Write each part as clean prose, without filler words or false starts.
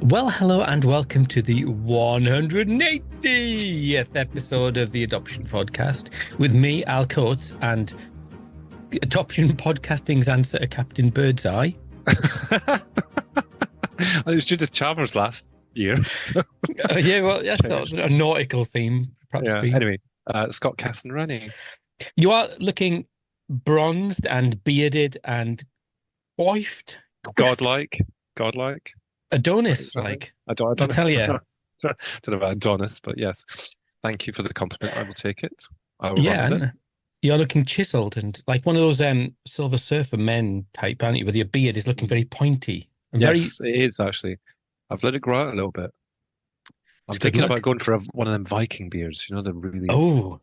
Well, hello and welcome to the 180th episode of the Adoption Podcast with me, Al Coates, and Adoption Podcasting's answer to Captain Birdseye. It was Judith Chalmers last year. So. Yeah, well, yes, a nautical theme, perhaps. Yeah. Anyway, Scott Casson running. You are looking bronzed and bearded and coiffed. Godlike. Adonis-like. I'll tell you. I don't know about Adonis, but yes. Thank you for the compliment. I will take it. I will Yeah, run with it. You're looking chiseled and like one of those Silver Surfer men type, aren't you? With your beard is looking very pointy. And Yes, it is actually. I've let it grow out a little bit. I'm thinking about going for one of them Viking beards. You know, the really. Really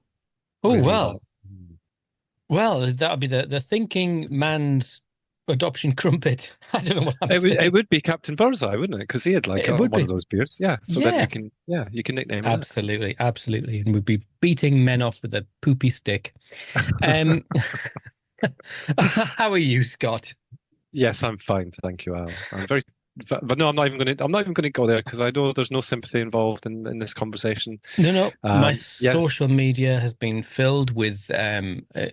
well, that would be the thinking man's adoption crumpet. I don't know what I'm saying. It would be Captain Birdseye, wouldn't it? Because he had like one of those beards. Yeah. So then you can nickname him. Absolutely. And we'd be beating men off with a poopy stick. How are you, Scott? Yes, I'm fine. Thank you, Al. I'm very, but no, I'm not even going to go there because I know there's no sympathy involved in this conversation. No. My social media has been filled with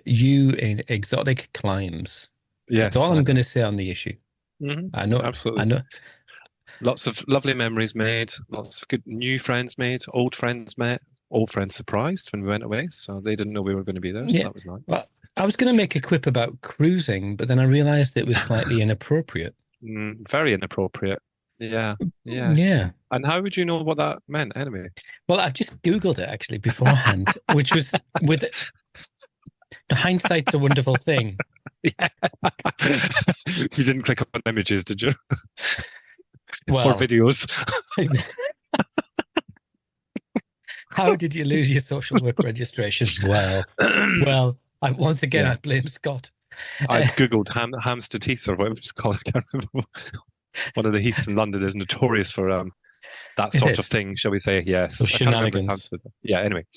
you in exotic climes. Yes, that's all I'm going to say on the issue. Mm-hmm. I know, absolutely. I know. Lots of lovely memories made. Lots of good new friends made. Old friends met. Old friends surprised when we went away, so they didn't know we were going to be there. So that was nice. Well, I was going to make a quip about cruising, but then I realised it was slightly inappropriate. Very inappropriate. Yeah. And how would you know what that meant anyway? Well, I've just Googled it actually beforehand, which was with hindsight's a wonderful thing. Yeah. You didn't click on images, did you? Well, or videos. How did you lose your social work registration? Well, I blame Scott. I googled Hampstead Heath or whatever it's called. I can't remember. One of the heaths in London is notorious for that sort of thing, shall we say? Yes, those shenanigans. Yeah. Anyway,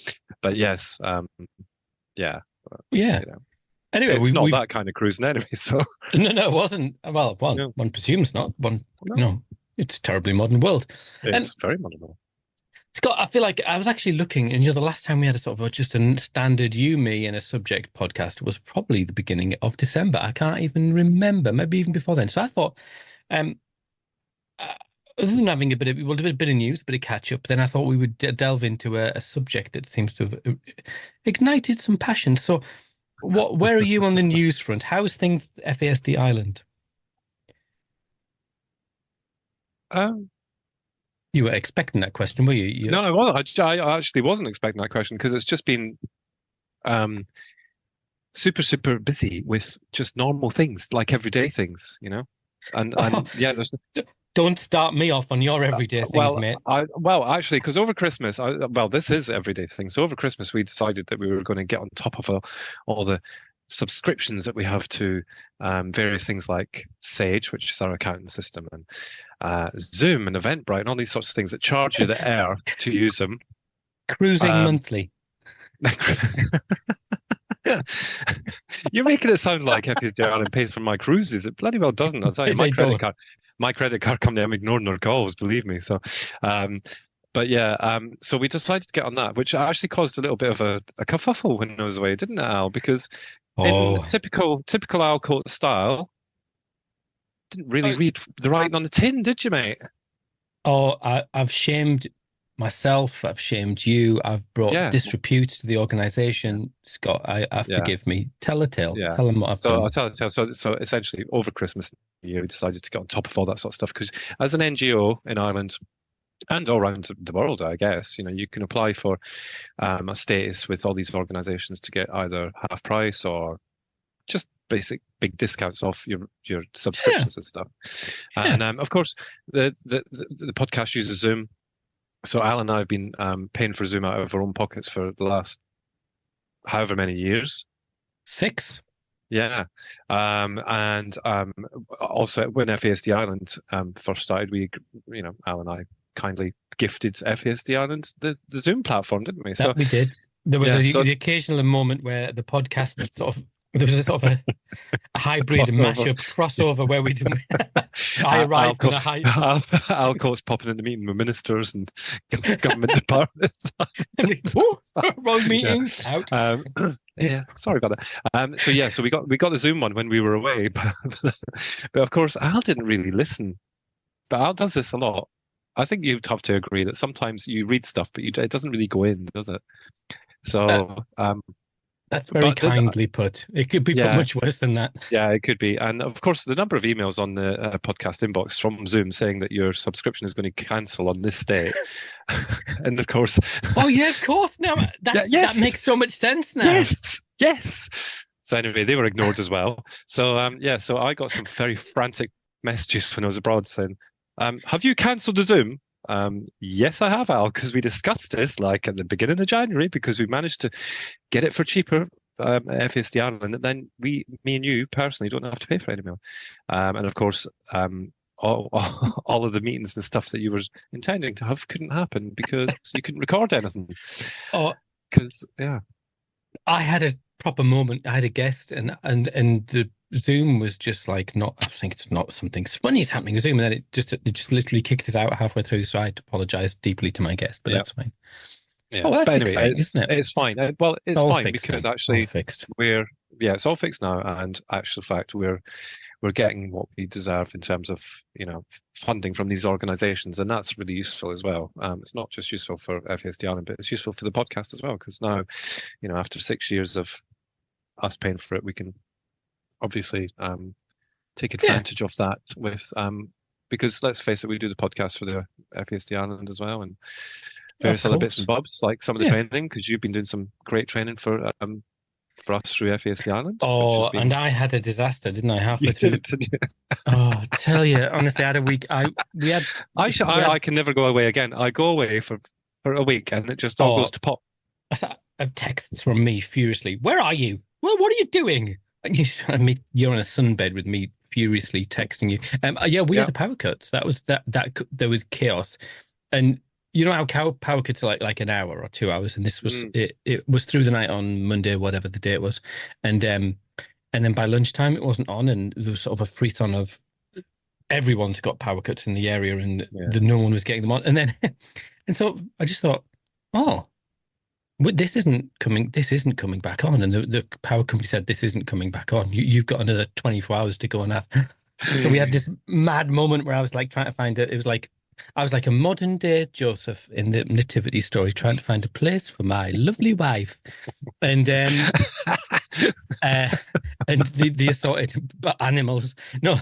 but yes, yeah. Yeah. You know. Anyway, it's not that kind of cruising anyway. So no, it wasn't. Well, one presumes not. No, it's a terribly modern world. It's very modern world. Scott, I feel like I was actually looking, and the last time we had a sort of just a standard you, me, and a subject podcast was probably the beginning of December. I can't even remember, maybe even before then. So I thought, other than having a bit of news, a bit of catch up, then I thought we would delve into a subject that seems to have ignited some passion. So, where are you on the news front? How's things at FASD Ireland? You were expecting that question, were you? No, I wasn't. I actually wasn't expecting that question because it's just been super busy with just normal things, like everyday things, you know. And yeah, don't start me off on your everyday things, mate. Actually, because over Christmas, this is everyday thing. So over Christmas, we decided that we were going to get on top of all the subscriptions that we have to various things like Sage, which is our accounting system, and Zoom and Eventbrite, and all these sorts of things that charge you the air to use them. Cruising monthly. You're making it sound like FSD Ireland pays for my cruises. It bloody well doesn't. I'll tell you, my credit card company, I'm ignoring their calls, believe me. So, but yeah, so we decided to get on that, which actually caused a little bit of a kerfuffle when I was away, didn't it, Al? Because in typical Al Coates style, didn't really read the writing on the tin, did you, mate? Oh, I've shamed myself. I've shamed you. I've brought disrepute to the organisation. Scott, forgive me. Tell a tale. Yeah. Tell them what I've done. I'll tell a tale. So essentially, over Christmas year, we decided to get on top of all that sort of stuff because as an NGO in Ireland and all around the world, I guess, you can apply for a status with all these organisations to get either half price or just basic big discounts off your subscriptions and stuff. And of course, the podcast uses Zoom. So Al and I have been paying for Zoom out of our own pockets for the last however many years. 6. Yeah. And also when FASD Ireland first started, Al and I kindly gifted FASD Ireland the Zoom platform, didn't we? We did. There was the occasional moment where the podcast sort of There was a sort of a hybrid Crossover. mashup crossover where we did. I Al, arrived in a high. Al Coach popping in the meeting with ministers and government departments. Wrong Yeah. meeting out. Yeah, sorry about that. So we got the Zoom one when we were away, but of course Al didn't really listen. But Al does this a lot. I think you'd have to agree that sometimes you read stuff, but it doesn't really go in, does it? So, That's very but kindly put. It could be put yeah, much worse than that. yeah, it could be. And of course, the number of emails on the podcast inbox from Zoom saying that your subscription is going to cancel on this day. And of course, Oh yeah, of course. No, that makes so much sense now. Yes. So anyway, they were ignored as well. So so I got some very frantic messages when I was abroad saying, have you cancelled the Zoom? Yes, I have, Al, because we discussed this like at the beginning of January because we managed to get it for cheaper at FSD Ireland, and then me and you personally don't have to pay for it anymore. And of course, all of the meetings and stuff that you were intending to have couldn't happen because you couldn't record anything. Oh, because yeah, I had a proper moment. I had a guest, and the Zoom was just like not. I was thinking it's not something funny is happening with Zoom, and then it just literally kicked it out halfway through. So I had to apologize deeply to my guest, but that's fine. Yeah. Oh, well, that's anyway, exciting, isn't it? It's fine. Well, it's all fine fixed because now. actually All fixed. it's all fixed now, and actual fact we're getting what we deserve in terms of funding from these organisations, and that's really useful as well. It's not just useful for FASD Ireland, but it's useful for the podcast as well because now, after 6 years of us paying for it, we can obviously take advantage of that with because let's face it, we do the podcast for the FASD Ireland as well, and various other bits and bobs like some of the training because you've been doing some great training for us through FASD Ireland. Oh, and I had a disaster, didn't I? Halfway through. Oh, I tell you, honestly, I had a week. I can never go away again. I go away for a week and it just all goes to pot. A text from me furiously. Where are you? Well, what are you doing? You're on a sunbed with me furiously texting you. We had a power cut. So that was that there was chaos, and you know how power cuts are like an hour or 2 hours, and this was it was through the night on Monday, whatever the day it was, and then by lunchtime it wasn't on, and there was sort of a frisson of everyone's got power cuts in the area, and no one was getting them on, and then and so I just thought, oh, this isn't coming back on, and the power company said this isn't coming back on. You've got another 24 hours to go on that. So we had this mad moment where I was like trying to find it. It was like I was like a modern day Joseph in the nativity story, trying to find a place for my lovely wife, and and the assorted animals. No,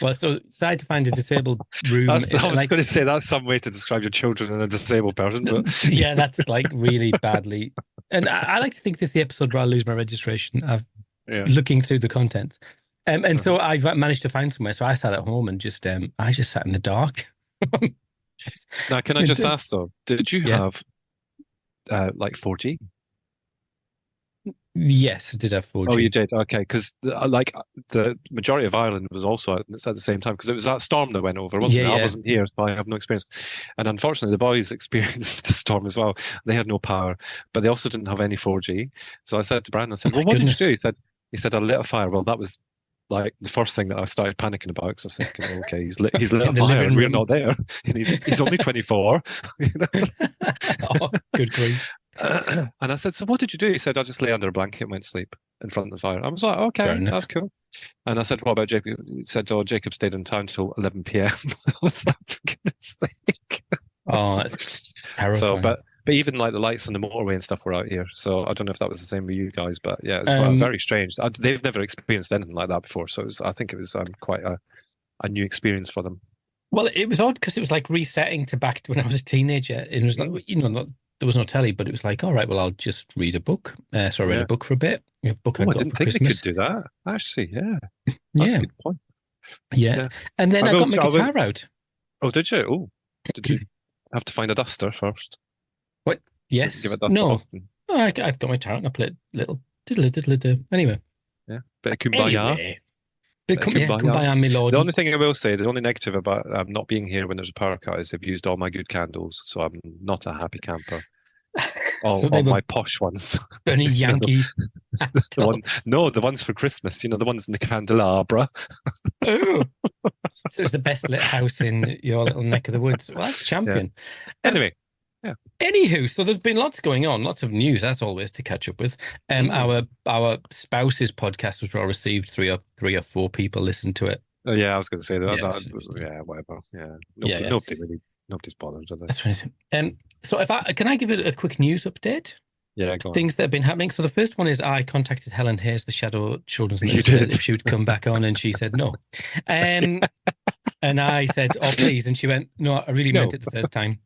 well, so I had to find a disabled room. I was going to say that's some way to describe your children and a disabled person, but yeah, that's like really badly. And I like to think this is the episode where I lose my registration of looking through the contents. And so I managed to find somewhere. So I sat at home and I just sat in the dark. Now, can I just ask though, did you have like 4G? Yes, I did have 4G. Oh, you did? Okay, because like the majority of Ireland was also at the same time because it was that storm that went over, wasn't it? I wasn't here, so I have no experience. And unfortunately, the boys experienced a storm as well. They had no power, but they also didn't have any 4G. So I said to Brandon, I said, well, what did you do? He said, I lit a fire. Well, that was like the first thing that I started panicking about because I was thinking, okay, he's lit a fire and we're not there. And he's only 24. Oh, good grief. And I said, so what did you do? He said, I just lay under a blanket and went to sleep in front of the fire. I was like, okay, that's cool. And I said, what about Jacob? He said, oh, Jacob stayed in town till 11 p.m. I was like, for goodness sake. Oh, that's terrifying. So, but even like the lights on the motorway and stuff were out here. So I don't know if that was the same with you guys, but yeah, it's very strange. They've never experienced anything like that before. So I think it was quite a new experience for them. Well, it was odd because it was like resetting to back to when I was a teenager. It was like, there was no telly, but it was like, all right, well, I'll just read a book. So I read a book for a bit. A book I didn't think they could do that. Actually, yeah. That's a good point. Yeah. And then I got my guitar out. Oh, did you? Oh, did you have to find a duster first? What? Yes. Give it that no. I got my guitar out and I played little diddle. Anyway. Yeah. Bit of kumbaya. Kumbaya melody. The only thing I will say, the only negative about not being here when there's a power cut is they've used all my good candles, so I'm not a happy camper. All my posh ones. Burning Yankee The one, Candles. no, the ones for Christmas. The ones in the candelabra. Oh, so it's the best lit house in your little neck of the woods. Well, that's Yeah. champion. Um, Anyway, yeah. Anywho, so there's been lots going on, lots of news as always to catch up with. Mm. Our spouses podcast was well received. Three or four people listened to it. Yeah, I was going to say that. Yeah, Yeah, whatever. Yeah, yeah, yeah. nobody's bothered, are they? That's right. So if I can I give it a quick news update? Yeah, go on. Things that have been happening. So the first one is I contacted Helen Hayes, the Shadow Children's You Minister, did. if she would come back on, and she said no. Um, and I said, "Oh, please," and she went, "No, I really meant No, it the first time."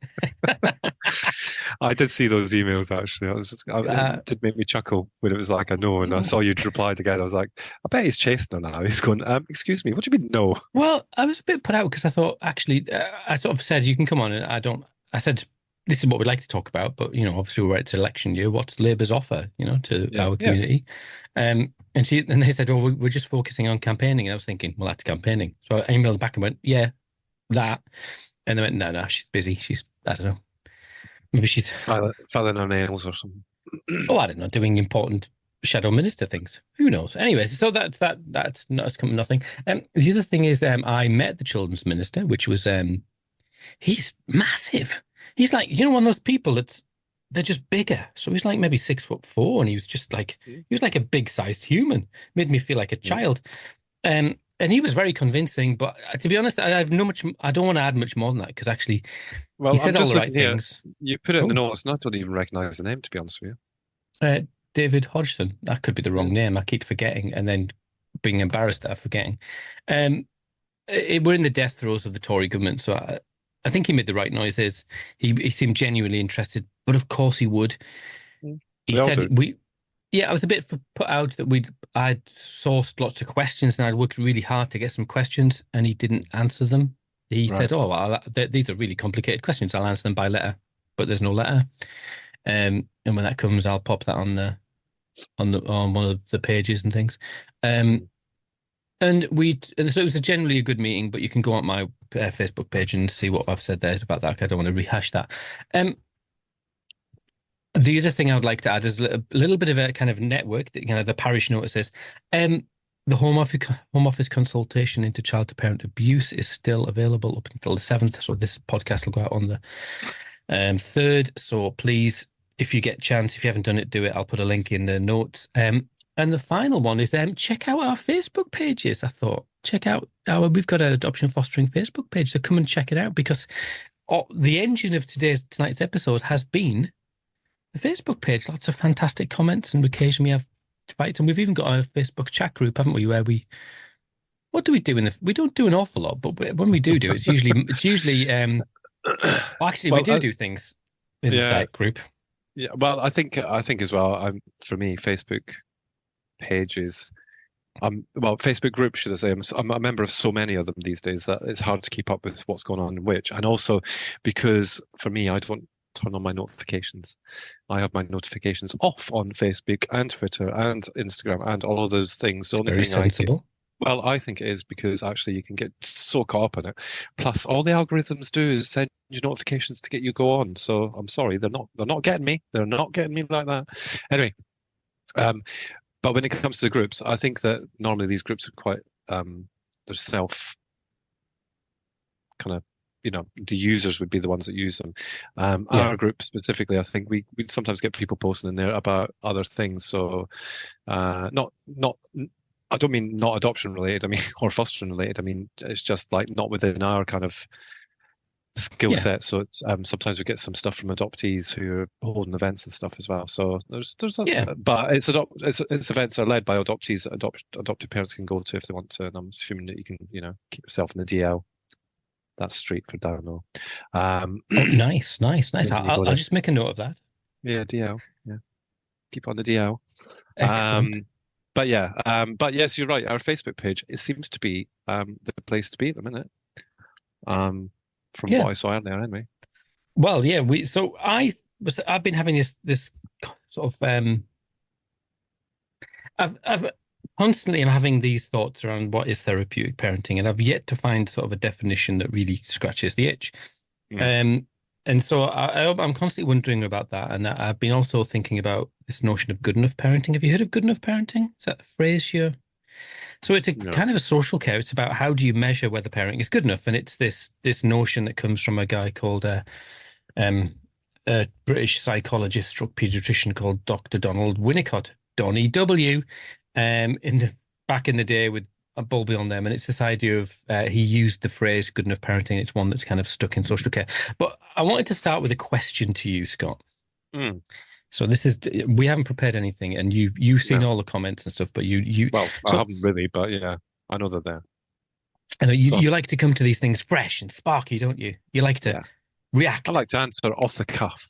I did see those emails actually. Uh, It did make me chuckle when it was like a no, and I saw you'd replied again. I was like, I bet he's chasing her now. He's going, excuse me, what do you mean no? well, I was a bit put out because I thought actually, I sort of said you can come on, and I don't. I said this is what we'd like to talk about, but obviously we're at election year. What's Labour's offer, to Yeah, our yeah. community? And they said, "Oh, we're just focusing on campaigning." And I was thinking, well, that's campaigning. So I emailed back and went, "Yeah, that." And they went, "No, she's busy. I don't know. Maybe she's, Filing her nails or something. oh, I don't know, doing important shadow minister things. Who knows?" Anyway, so that's not as come nothing. The other thing is, I met the children's minister, which was, he's massive. He's like, one of those people they're just bigger. So he's like maybe 6'4", and he was just like, he was like a big sized human. Made me feel like a Yeah. child. And he was very convincing, but to be honest, I have no much. I don't want to add much more than that because actually, he Well, I'm said all just the right looking here. things. You put it in the Oh, notes, and I don't even recognize the name, to be honest with David Hodgson. That could be the wrong you. name. I keep forgetting, and then being embarrassed at forgetting. Um, we're in the death throes of the Tory government, so I think he made the right noises. He seemed genuinely interested, but of course he would. Yeah. He We all do. said yeah, I was a bit put out that I'd sourced lots of questions and I'd worked really hard to get some questions, and he didn't answer them. He Right. said, "Oh, well, these are really complicated questions. I'll answer them by letter," but there's no letter. And when that comes, I'll pop that on one of the pages and things. Um, and so it was generally a good meeting, but you can go on my Facebook page and see what I've said there about that. I don't want to rehash that. The other thing I would like to add is a little bit of a kind of network that the parish notices. The Home Office consultation into child to parent abuse is still available up until the 7th. So this podcast will go out on the 3rd. So please, if you get a chance, if you haven't done it, do it. I'll put a link in the notes. And the final one is check out our Facebook pages. I thought we've got an adoption fostering Facebook page, so come and check it out because the engine of tonight's episode has been the Facebook page. Lots of fantastic comments, and occasionally we have fights, and we've even got a Facebook chat group, haven't we? Where what do we do we don't do an awful lot, but when we do, it's usually actually Well, we do things in yeah, that group. yeah. Well, I think as well. For me, Facebook pages. Facebook groups, should I say? I'm a member of so many of them these days that it's hard to keep up with what's going on in which. And also because for me, I don't turn on my notifications. I have my notifications off on Facebook and Twitter and Instagram and all of those things. The only Very thing I get, sensible. well, I think it is because actually you can get so caught up in it. Plus, all the algorithms do is send you notifications to get you go on. So I'm sorry, they're not getting me. They're not getting me like that. Anyway, but when it comes to the groups, I think that normally these groups are quite they're self kind of, the users would be the ones that use them. Yeah. Our group specifically, I think we sometimes get people posting in there about other things. So not I don't mean not adoption related, I mean or fostering related. I mean it's just like not within our kind of skill set. So it's sometimes we get some stuff from adoptees who are holding events and stuff as well. So there's but it's events are led by adoptees that adopted parents can go to if they want to, and I'm assuming that you can keep yourself in the DL. That's street for download. Oh, nice. I'll just make a note of that. Yeah, DL. Yeah, keep on the DL. Excellent. But yes, you're right. Our Facebook page, it seems to be the place to be at the minute. From what I saw earlier, anyway. Well, yeah. I've been having this sort of I've constantly am having these thoughts around what is therapeutic parenting, and I've yet to find sort of a definition that really scratches the itch. And so I'm constantly wondering about that. And I've been also thinking about this notion of good enough parenting. Have you heard of good enough parenting? Is that a phrase you So it's a No. kind of a social care. It's about how do you measure whether parenting is good enough, and it's this notion that comes from a guy called um, a British psychologist, stroke pediatrician called Dr. Donald Winnicott, Donny W. In the back in the day with a bulby on them, and it's this idea of he used the phrase "good enough parenting." It's one that's kind of stuck in social care. But I wanted to start with a question to you, Scott. Mm, So this is we haven't prepared anything, and you've seen no. all the comments and stuff, but you Well, I so haven't really, but yeah, I know they're there. I know Go on. you like to come to these things fresh and sparky, don't you? You like to Yeah. I react. like to answer off the cuff,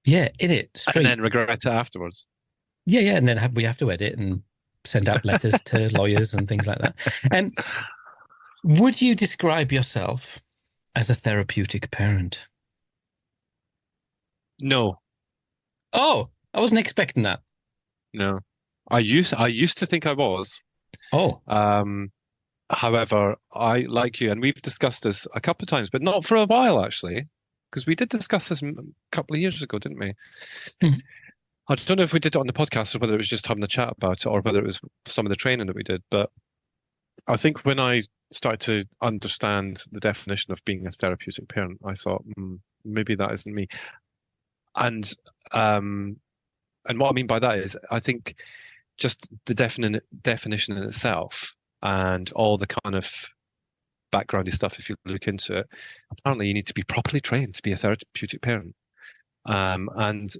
Yeah, in it, and straight. then regret it afterwards. Yeah, yeah, and then we have to edit and send out letters to lawyers and things like that. And would you describe yourself as a therapeutic parent? No, Oh, I wasn't expecting that. no. I used to think I was. Oh, Um, However, I like you, and we've discussed this a couple of times, but not for a while actually, because we did discuss this a couple of years ago, didn't we? mhm. I don't know if we did it on the podcast or whether it was just having a chat about it or whether it was some of the training that we did. But I think when I started to understand the definition of being a therapeutic parent, I thought, maybe that isn't me. And um, and what I mean by that is, I think just the definition in itself and all the kind of backgroundy stuff, if you look into it, apparently you need to be properly trained to be a therapeutic parent. And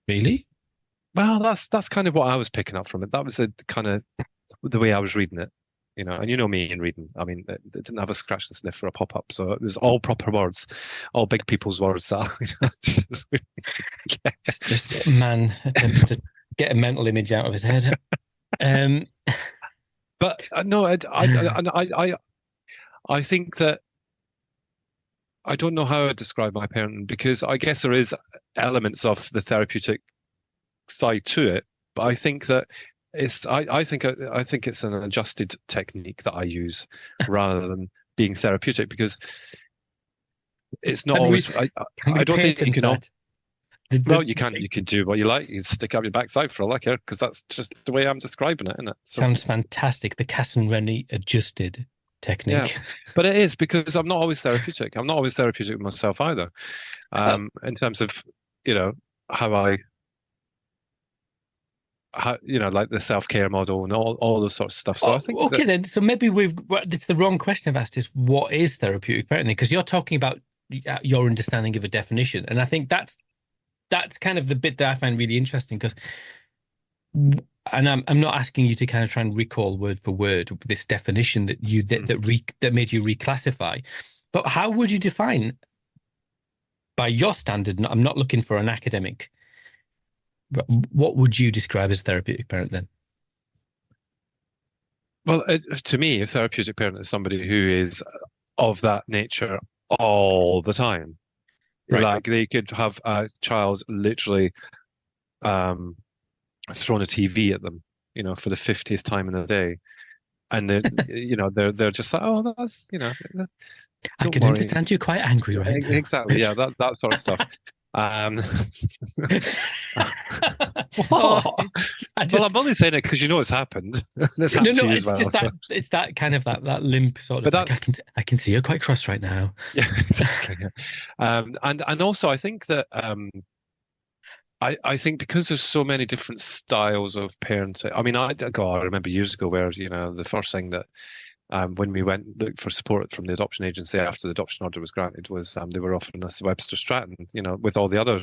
Really? well, that's kind of what I was picking up from it. That was the kind of the way I was reading it, And you know me in reading. I mean, it didn't have a scratch and sniff for a pop up, so it was all proper words, all big people's words. Just a man attempts to get a mental image out of his head. Um, But no, I think that I don't know how to describe my parenting because I guess there is elements of the therapeutic side to it, but I think that I think it's an adjusted technique that I use rather than being therapeutic because it's not can we always. can I we don't think you patent can. that? Well, you can do what you like. You stick up your backside for all I care because that's just the way I'm describing it, isn't it? So Sounds fantastic. The Cass and Rennie adjusted yeah, technique. but it is because I'm not always therapeutic. I'm not always therapeutic with myself either. In terms of you know how I how like the self-care model and all those sorts of stuff. So I think Okay, that then. So maybe it's the wrong question I've asked is what is therapeutic parenting? Because you're talking about your understanding of a definition. And I think that's kind of the bit that I find really interesting because and I'm not asking you to kind of try and recall word for word this definition that that made you reclassify. But how would you define by your standard? I'm not looking for an academic, but what would you describe as therapeutic parent then? well, to me, a therapeutic parent is somebody who is of that nature all the time. Right. Like they could have a child literally um, thrown a TV at them, for the 50th time in a day, and they're just like, oh, that's I don't can worry. understand you're quite angry right now. Exactly, yeah, that sort of stuff. Um, Oh, what? I Well, just I'm only saying it because you know it's happened. It's no, happened no. to you as It's well. just So. it's that kind of that limp sort But of like that's I can see you're quite cross right now. yeah, exactly. Yeah. And also I think that I think because there's so many different styles of parenting. I mean, I remember years ago where the first thing that when we went looked for support from the adoption agency after the adoption order was granted was they were offering us Webster Stratton, with all the other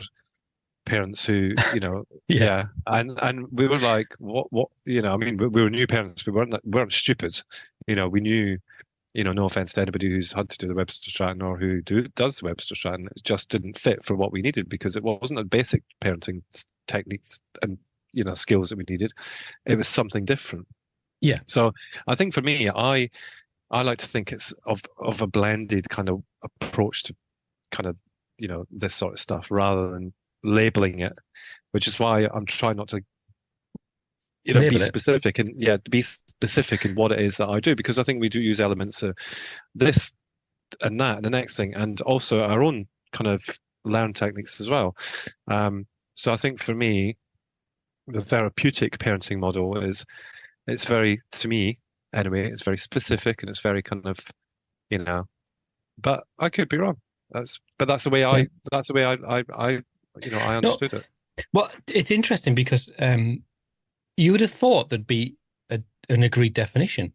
parents who, Yeah, yeah, and we were like, what, I mean, we were new parents, we weren't stupid, we knew, no offense to anybody who's had to do the Webster Stratton or who does the Webster Stratton, it just didn't fit for what we needed because it wasn't a basic parenting techniques and skills that we needed. It was something different. yeah. So I think for me, I like to think it's of a blended kind of approach to kind of this sort of stuff rather than labeling it, which is why I'm trying not to be Label it. specific and be specific in what it is that I do because I think we do use elements of this and that and the next thing and also our own kind of learn techniques as well. So I think for me, the therapeutic parenting model it's very, to me anyway, it's very specific and it's very kind of, you know, but I could be wrong. That's the way Yeah. I No, understood it. well, it's interesting because you would have thought there'd be an agreed definition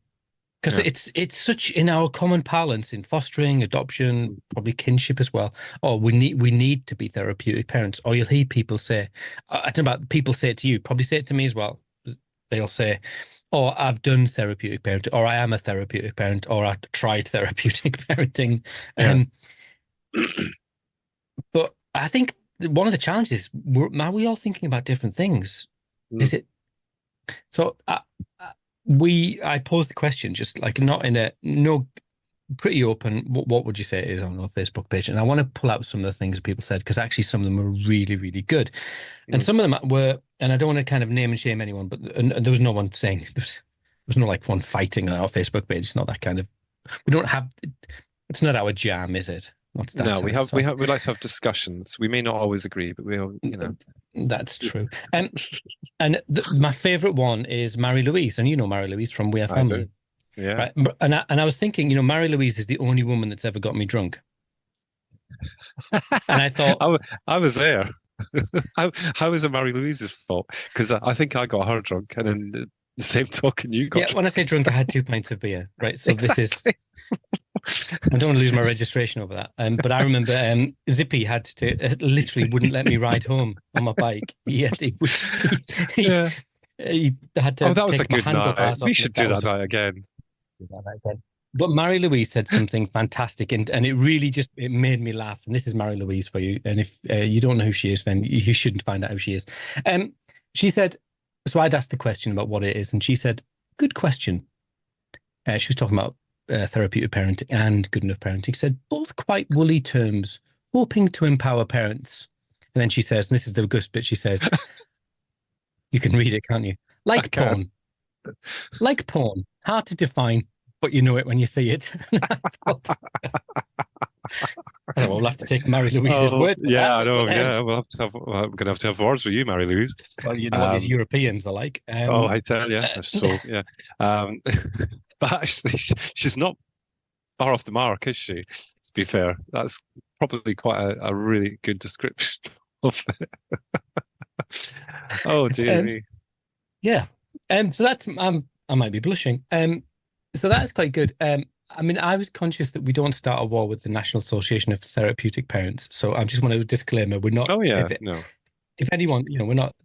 because Yeah. it's such in our common parlance in fostering, adoption, Mm. probably kinship as well. Oh, we need to be therapeutic parents. Or you'll hear people say, I don't know about people say it to you, probably say it to me as well. They'll say, "Oh, I've done therapeutic parenting," or "I am a therapeutic parent," or "I tried therapeutic parenting." Yeah. Um, but I think one of the challenges, are we all thinking about different things? Mm. Is it so? I posed the question just like not in a no pretty open. What would you say it is on our Facebook page? And I want to pull out some of the things that people said because actually some of them were really, really good, and Mm. some of them were. And I don't want to kind of name and shame anyone, but and there was no one saying there was no like one fighting on our Facebook page. It's not that kind of. We don't have. It's not our jam, is it? Not that No, side. we like to have discussions. We may not always agree, but we'll. That's true. And my favorite one is Mary Louise, and you know Mary Louise from We Are I do. Family, Yeah. right? And I was thinking, Mary Louise is the only woman that's ever got me drunk, and I thought, I was there. How is it Mary Louise's fault? Because I think I got her drunk, and then the same token you got yeah, when I drunk. say drunk, I had 2 pints of beer, right? So this is. Exactly. I don't want to lose my registration over that. But I remember Zippy had to literally wouldn't let me ride home on my bike. Yeah. He had Oh, to that was a take my good night. handlebars We off me. should do That that was a night again. But Mary Louise said something fantastic, and it really just it made me laugh. And this is Mary Louise for you. And if you don't know who she is, then you shouldn't find out who she is. She said, so I'd asked the question about what it is, and she said, "Good question." She was talking about therapeutic parenting and good enough parenting. She said both quite woolly terms, hoping to empower parents. And then she says, and this is the good bit. She says, "You can read it, can't you? I Like can. porn, like porn, hard to define." But you know it when you see it. I thought, well, we'll have to take Mary Louise's Oh, word for yeah, that. I know. But Yeah, I'm gonna have to have words with you, Mary Louise. well, you know what these Um, Europeans are like. oh, I tell you, they're Uh, so yeah. Um, but actually, she's not far off the mark, is she? To be fair, that's probably quite a really good description of it. Oh, dear um, me. yeah. So that's I might be blushing. So that's quite good. I mean, I was conscious that we don't start a war with the National Association of Therapeutic Parents. So I just want to disclaimer: we're not. Oh, yeah, no. If anyone, we're not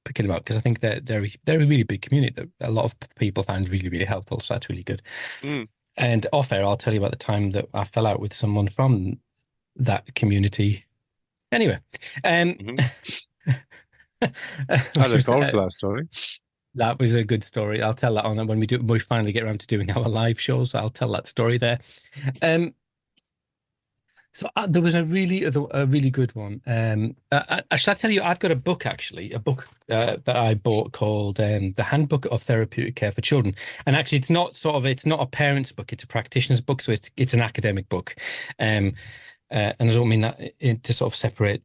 picking them up because I think they're a really big community that a lot of people find really, really helpful. So that's really good. Mm. And off air, I'll tell you about the time that I fell out with someone from that community. Anyway, Hmm. I which look was, forward to that story. that was a good story. I'll tell that on when we finally get around to doing our live shows. I'll tell that story there. Um, so there was a really good one. Shall I tell you? I've got a book actually, a book that I bought called "The Handbook of Therapeutic Care for Children." And actually, it's not a parent's book; it's a practitioner's book. So it's an academic book, and I don't mean that to sort of separate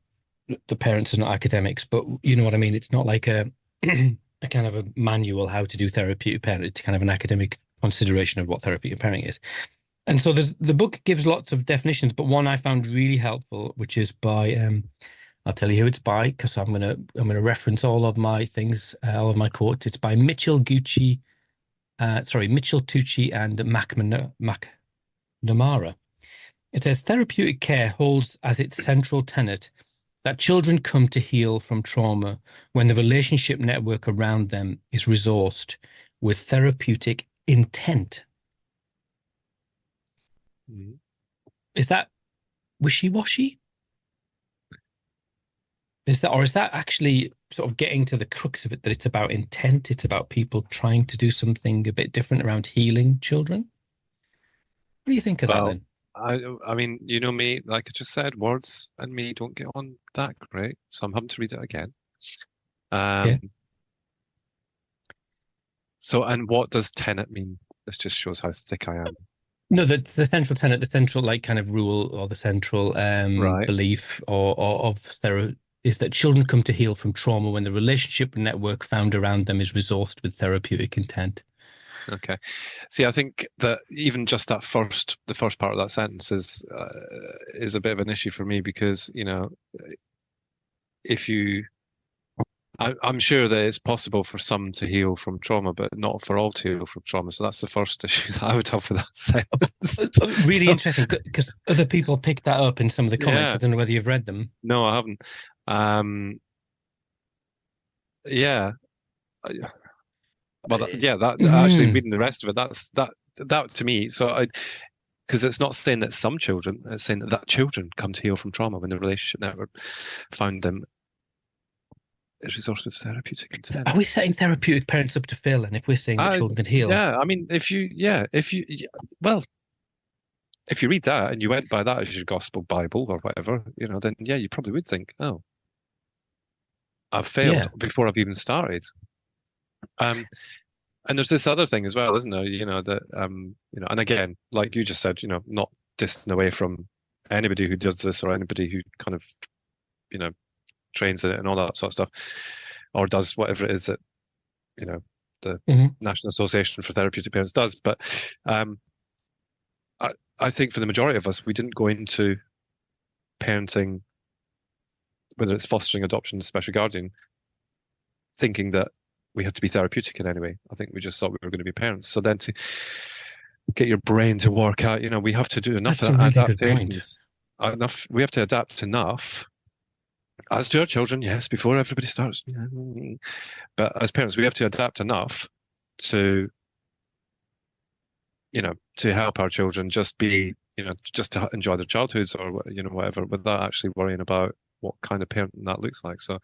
the parents are not academics, but you know what I mean. It's not like a a kind of a manual how to do therapeutic parenting. It's kind of an academic consideration of what therapeutic parenting is. And so the book gives lots of definitions, but one I found really helpful, which is by I'll tell you who it's by because I'm gonna reference all of my things, all of my quotes. It's by Mitchell Tucci and McNamara. It says therapeutic care holds as its central tenet that children come to heal from trauma when the relationship network around them is resourced with therapeutic intent. Mhm. Is that wishy-washy? Or is that actually sort of getting to the crux of it, that it's about intent, it's about people trying to do something a bit different around healing children? What do you think of that Well, then? I mean, you know me, like I just said, words and me don't get on that great, so I'm having to read it again. Yeah. Um, so, and what does tenet mean? This just shows how thick I am. No, the central tenet, the central like kind of rule or the central Right. belief or of therapy is that children come to heal from trauma when the relationship network found around them is resourced with therapeutic intent. Okay. See, I think that even just the first part of that sentence is a bit of an issue for me because, if you, I'm sure that it's possible for some to heal from trauma, but not for all to heal from trauma. So that's the first issue that I would have with that sentence. Really So, interesting because other people picked that up in some of the comments. I yeah, don't know whether you've read them. no, I haven't. Um, yeah, well, yeah, that actually Mm, reading the rest of it, that to me. So because it's not saying that some children, it's saying that children come to heal from trauma when the relationship network found them is resourced with therapeutic intent. are we setting therapeutic parents up to fail? And if we're saying that children can heal, Yeah, I mean, well, if you read that and you went by that as your gospel Bible or whatever, then yeah, you probably would think, oh, I've failed yeah. before I've even started. Um, and there's this other thing as well, isn't there? That and again, like you just said, not distant away from anybody who does this or anybody who kind of, you know, trains in it and all that sort of stuff, or does whatever it is that, you know, the Mhm. National Association for Therapeutic Parents does. But um, I, I think for the majority of us, we didn't go into parenting, whether it's fostering, adoption, special guardian, thinking that we had to be therapeutic in any way. I think we just thought we were going to be parents. So then to get your brain to work out, we have to do enough That's a really good point. adaptations. Enough, we have to adapt enough, as do our children, yes, before everybody starts. But as parents, we have to adapt enough to, to help our children just be, just to enjoy their childhoods or, whatever, without actually worrying about what kind of parenting that looks like. So,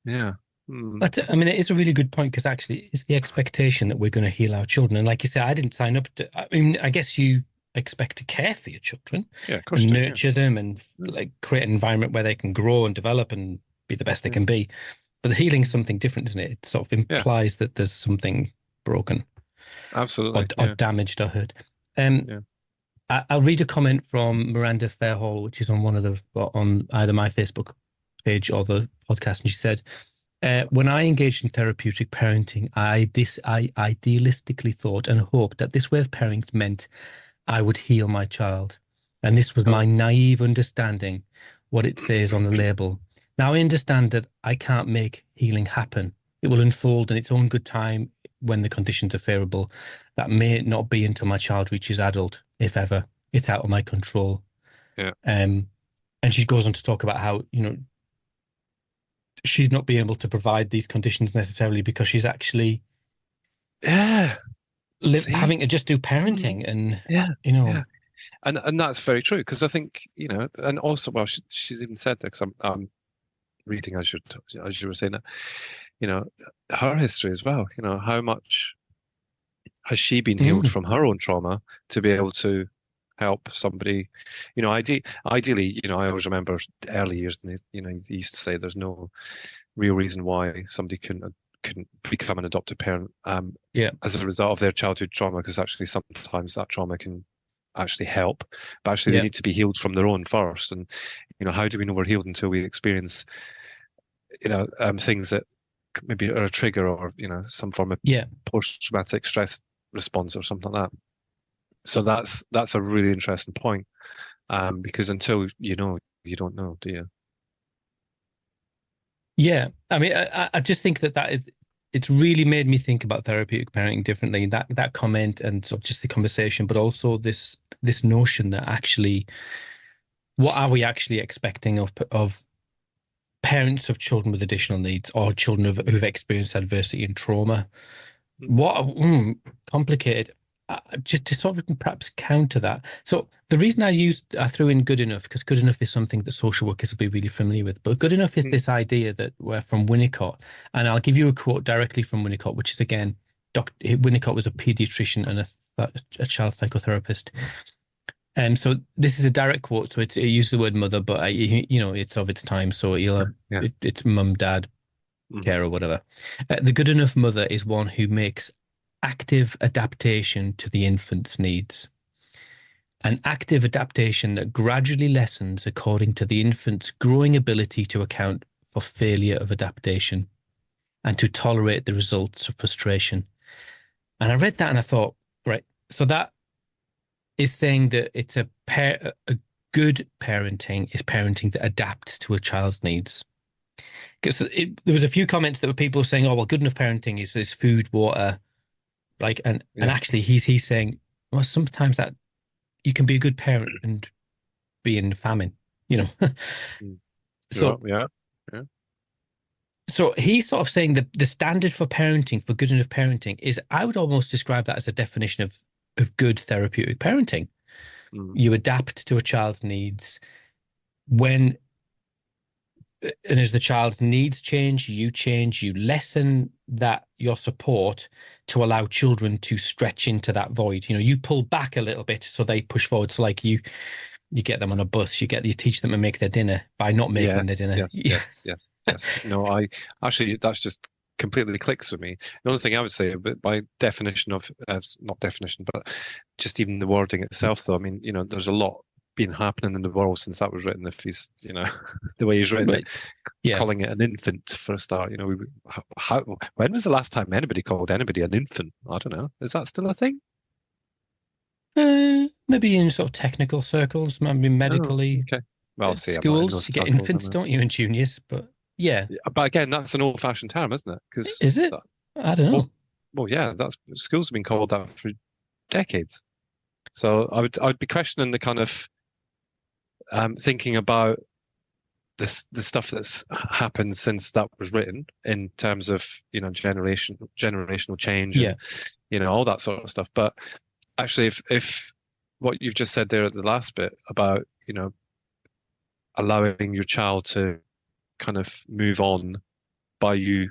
yeah. Hmm. I mean, it is a really good point because actually it's the expectation that we're going to heal our children. And like you said, I didn't sign up to, I mean, I guess you expect to care for your children Yeah, of course and you do. Yeah. nurture them and Mm. like create an environment where they can grow and develop and be the best they Yeah. can be. But the healing's something different, isn't it? It sort of Yeah, implies that there's something broken or, absolutely. or Yeah. damaged or hurt. Um, Yeah. I'll read a comment from Miranda Fairhall, which is on on either my Facebook page or the podcast. And she said, when I engaged in therapeutic parenting, I idealistically thought and hoped that this way of parenting meant I would heal my child. And this was my Oh, naive understanding, what it says on the label. Now I understand that I can't make healing happen. It will unfold in its own good time when the conditions are favorable. That may not be until my child reaches adult, if ever. It's out of my control. yeah. Um, and she goes on to talk about how, she's not being able to provide these conditions necessarily because she's actually Yeah. See? having to just do Mm. parenting and Yeah. you Yeah. know And that's very true because I think, and also, well, she's even said that because I'm reading as you were saying that, you know, her history as well. How much has she been healed mm, from her own trauma to be able to help somebody? Ideally, I always remember early years, and they used to say there's no real reason why somebody couldn't become an adoptive parent yeah, as a result of their childhood trauma, because actually sometimes that trauma can actually help, but actually they yeah, need to be healed from their own first. And how do we know we're healed until we experience things that maybe are a trigger or some form of yeah. post-traumatic stress response or something like that. So that's a really interesting point, because until you don't know, do you? Yeah, I mean, I just think that it's really made me think about therapeutic parenting differently. That comment and sort of just the conversation, but also this notion that actually, what are we actually expecting of parents of children with additional needs or children who've experienced adversity and trauma? What complicated. Just to sort of perhaps counter that. So the reason I threw in good enough because good enough is something that social workers will be really familiar with. But good enough is Mm, this idea that we're from Winnicott, and I'll give you a quote directly from Winnicott, which is again, Winnicott was a pediatrician and a child psychotherapist. And so this is a direct quote, so it uses the word mother, but it's of its time, so yeah. it's mum, dad, Hmm. care or whatever. The good enough mother is one who makes active adaptation to the infant's needs. an active adaptation that gradually lessens according to the infant's growing ability to account for failure of adaptation and to tolerate the results of frustration. And I read that and I thought, right, so that is saying that it's a good parenting is parenting that adapts to a child's needs. Because there was a few comments that were people saying, "Oh, well, good enough parenting is food, water," like, and actually, he's saying, well, sometimes that you can be a good parent and be in famine, you know. So, yeah, yeah. so he's sort of saying that the standard for parenting, for good enough parenting, is I would almost describe that as a definition of good therapeutic parenting. You adapt to a child's needs when and as the child's needs change, you lessen that your support to allow children to stretch into that void. You know, you pull back a little bit so they push forward. So like you get them on a bus, you teach them to make their dinner by not making their dinner. Yes. No, I actually that's just completely clicks with me. Another thing I would say, but by definition of not definition, but just even the wording itself, though. I mean, you know, there's a lot been happening in the world since that was written. If he's, you know, the way he's written it, calling it an infant for a start. You know, when was the last time anybody called anybody an infant? I don't know. Is that still a thing? Maybe in sort of technical circles, maybe medically. Okay. Well, see, schools, you get infants, don't you, in juniors? But yeah. But again, that's an old-fashioned term, isn't it? Is it? I don't know. Well, yeah, that's schools have been called that for decades. So I would be questioning the kind of thinking about the stuff that's happened since that was written in terms of, you know, generational change and, you know, all that sort of stuff. But actually, if what you've just said there at the last bit about, you know, allowing your child to kind of move on by you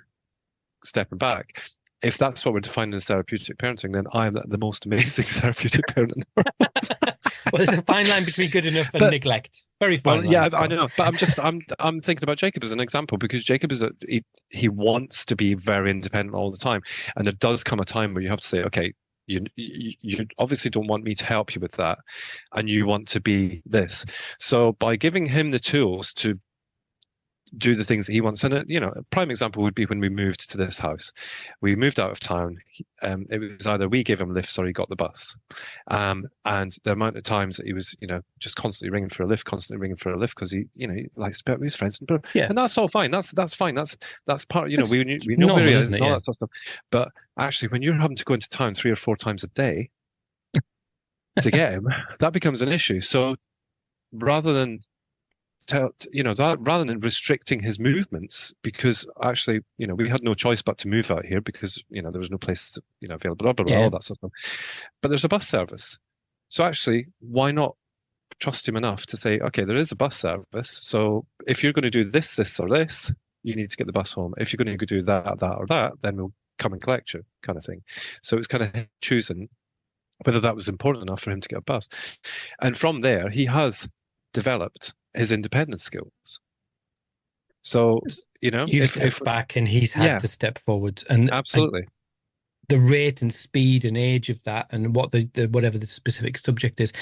stepping back, if that's what we're defining as therapeutic parenting, then I'm the most amazing therapeutic parent in the world. Well, there's a fine line between good enough and neglect. Very fine line. Yeah, I know, but I'm thinking about Jacob as an example, because Jacob is he wants to be very independent all the time, and there does come a time where you have to say, okay, you obviously don't want me to help you with that, and you want to be this. So by giving him the tools to do the things that he wants. And, you know, a prime example would be when we moved to this house. We moved out of town. It was either we gave him lifts or he got the bus. And the amount of times that he was, you know, just constantly ringing for a lift because he, you know, he likes to be out with his friends. And that's all fine. That's fine. That's part, you know, we know normal, where he is isn't it? and all that sort of stuff. But actually, when you're having to go into town 3 or 4 times a day to get him, that becomes an issue. So rather than rather than restricting his movements, because actually, you know, we had no choice but to move out here because, you know, there was no place, you know, available, all that sort of stuff. But there's a bus service. So actually, why not trust him enough to say, okay, there is a bus service. So if you're going to do this, this, or this, you need to get the bus home. If you're going to do that, or that, then we'll come and collect you, kind of thing. So it's kind of choosing whether that was important enough for him to get a bus. And from there, he has developed his independence skills. So, you know, you step back and he's had to step forward, and absolutely, and the rate and speed and age of that, and what the whatever the specific subject is,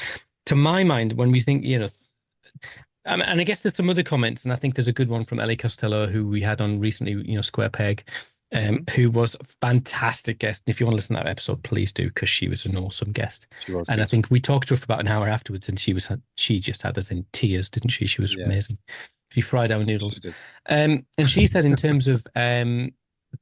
to my mind, when we think, you know, and I guess there's some other comments, and I think there's a good one from Ellie Costello, who we had on recently, you know, Square Peg, who was a fantastic guest. And if you want to listen to that episode, please do, because she was an awesome guest. I think we talked to her for about an hour afterwards, and she just had us in tears, didn't she? She was amazing. She fried our noodles. And she said, in terms of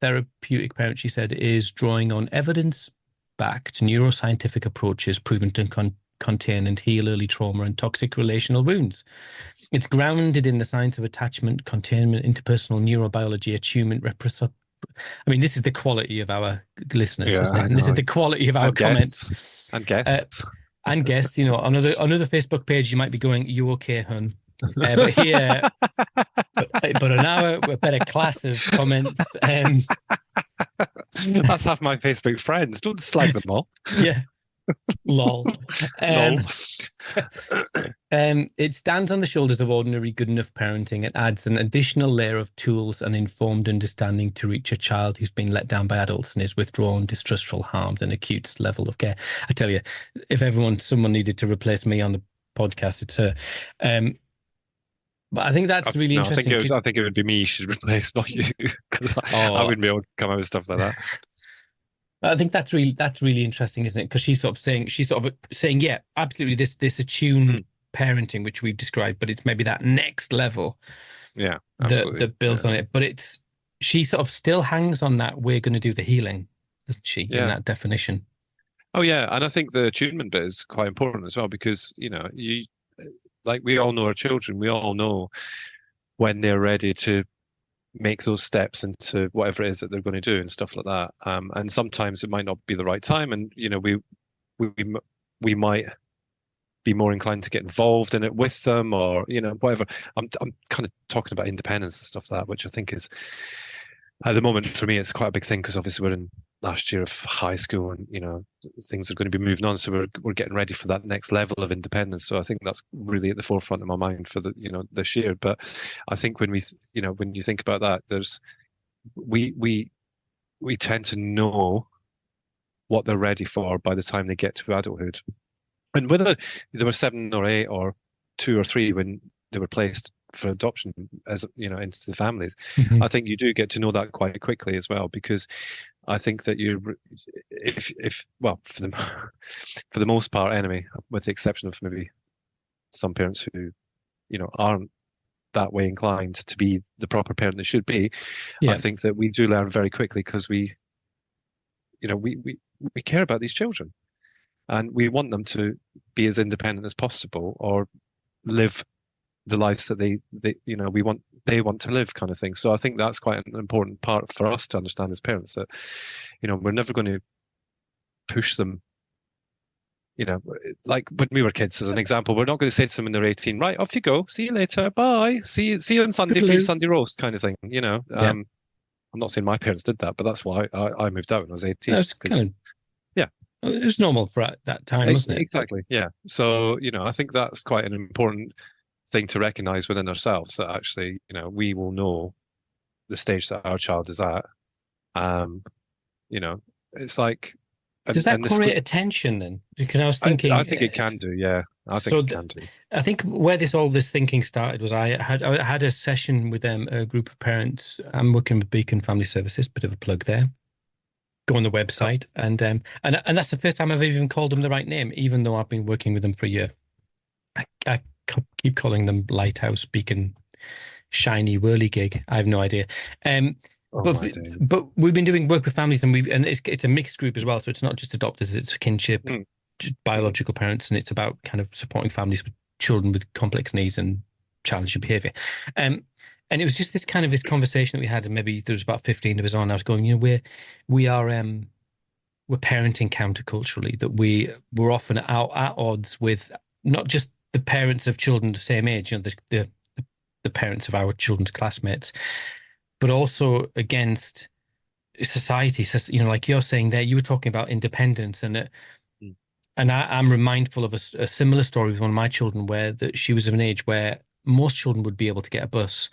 therapeutic parent, she said, is drawing on evidence-backed neuroscientific approaches proven to contain and heal early trauma and toxic relational wounds. It's grounded in the science of attachment, containment, interpersonal neurobiology, attunement, I mean, this is the quality of our listeners, isn't it? And this is the quality of our comments. And guests. And guests, you know, on another Facebook page, you might be going, "You okay, hun?" But here, but on our better class of comments. That's half my Facebook friends. Don't slag them all. Yeah. Lol. It stands on the shoulders of ordinary good enough parenting and adds an additional layer of tools and informed understanding to reach a child who's been let down by adults and is withdrawn, distrustful, harmed, and acute level of care. I tell you, if someone needed to replace me on the podcast, it's her. But I think that's really No, interesting. I think it would be me you should replace, not you, because I Oh, wouldn't be able to come out with stuff like that. I think that's really interesting, isn't it? Because she's sort of saying, yeah, absolutely, this attuned Mm. parenting, which we've described, but it's maybe that next level Yeah, that absolutely. that builds Yeah. on it. But she sort of still hangs on that we're going to do the healing, doesn't she, in Yeah. that definition? Oh, yeah. And I think the attunement bit is quite important as well because, like we all know our children, we all know when they're ready to make those steps into whatever it is that they're going to do and stuff like that. And sometimes it might not be the right time, and we we might be more inclined to get involved in it with them, or whatever. I'm kind of talking about independence and stuff like that, which I think is at the moment for me it's quite a big thing because obviously we're in last year of high school and things are going to be moving on, so we're getting ready for that next level of independence. So I think that's really at the forefront of my mind for the this year. But I think when when you think about that, there's we tend to know what they're ready for by the time they get to adulthood. And whether they were 7 or 8 or 2 or 3 when they were placed for adoption as into the families, Mhm. I think you do get to know that quite quickly as well, because I think that if well, for the for the most part anyway, with the exception of maybe some parents who aren't that way inclined to be the proper parent they should be, I Yeah. think that we do learn very quickly because we you know we care about these children and we want them to be as independent as possible or live the lives that they want to live, kind of thing. So I think that's quite an important part for us to understand as parents, that we're never going to push them, like when we were kids as an example. We're not going to say to them when they're 18, right, off you go, see you later, bye, see you on Sunday for your Toodaloo. Sunday roast, kind of thing. Yeah. I'm not saying my parents did that, but that's why I moved out when I was 18, That's because kind of yeah. it was normal for that time, wasn't it? Exactly, yeah. So I think that's quite an important thing to recognize within ourselves, that actually we will know the stage that our child is at. um it's like, Does and that this create a tension then? Because I was I thinking, think it can do, yeah. I think so it can do. I think where all this thinking started was I had a session with a group of parents. I'm working with Beacon Family Services, bit of a plug there. Go on the Oh, website, and that's the first time I've even called them the right name, even though I've been working with them for a year. I keep calling them Lighthouse, Beacon, Shiny, Whirligig. I have no idea. Um, oh but my days. but we've been doing work with families, and it's a mixed group as well. So it's not just adopters; it's kinship, Mm, just mhm. biological parents, and it's about kind of supporting families with children with complex needs and challenging behaviour. Um, and it was just this conversation that we had, and maybe there was about 15 of us on. I was going, we are we're parenting counterculturally, that we're often at odds with not just the parents of children the same age, the parents of our children's classmates, but also against society. So, like you're saying there, you were talking about independence, Mm. and I'm remindful of a similar story with one of my children, where that she was of an age where most children would be able to get a bus.